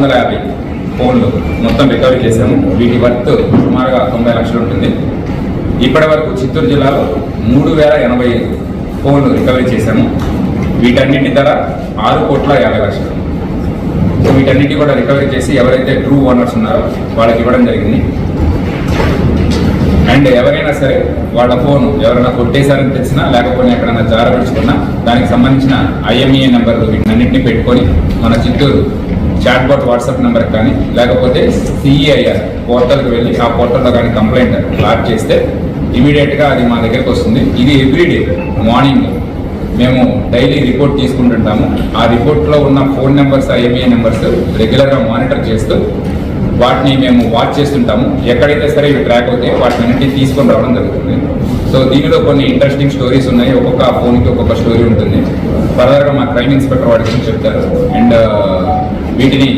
650 ఫోన్లు మొత్తం రికవరీ చేశాము. వీటి వర్త్ సుమారుగా 90 లక్షలు ఉంటుంది. ఇప్పటి వరకు చిత్తూరు జిల్లాలో 3085 ఫోన్లు రికవరీ చేశాము. వీటన్నిటి ధర 6,50,00,000. సో వీటన్నిటి కూడా రికవరీ చేసి ఎవరైతే ట్రూ ఓనర్స్ ఉన్నారో వాళ్ళకి ఇవ్వడం జరిగింది. అండ్ ఎవరైనా సరే వాళ్ళ ఫోన్ ఎవరైనా కొట్టేశారని తెలిసినా లేకపోతే ఎక్కడైనా జారవిడుచుకున్నా దానికి సంబంధించిన IMEI నెంబర్లు వీటినన్నింటినీ పెట్టుకొని మన చిత్తూరు చాట్బాట్ వాట్సాప్ నెంబర్కి కానీ లేకపోతే CEIR పోర్టల్కి వెళ్ళి ఆ పోర్టల్లో కానీ కంప్లైంట్ లాక్ చేస్తే ఇమీడియట్గా అది మా దగ్గరికి వస్తుంది. ఇది ఎవ్రీడే మార్నింగ్ మేము డైలీ రిపోర్ట్ తీసుకుంటుంటాము. ఆ రిపోర్ట్లో ఉన్న ఫోన్ నెంబర్స్ IMEI నెంబర్స్ రెగ్యులర్గా మానిటర్ చేస్తూ వాటిని మేము వాచ్ చేస్తుంటాము. ఎక్కడైతే సరే ఇవి ట్రాక్ అవుతాయి వాటిని అన్నింటినీ తీసుకొని రావడం జరుగుతుంది. సో దీనిలో కొన్ని ఇంట్రెస్టింగ్ స్టోరీస్ ఉన్నాయి. ఒక్కొక్క ఫోన్కి ఒక్కొక్క స్టోరీ ఉంటుంది. ఫర్దర్గా మా క్రైమ్ ఇన్స్పెక్టర్ వాటి గురించి చెప్తారు. అండ్ వీటిని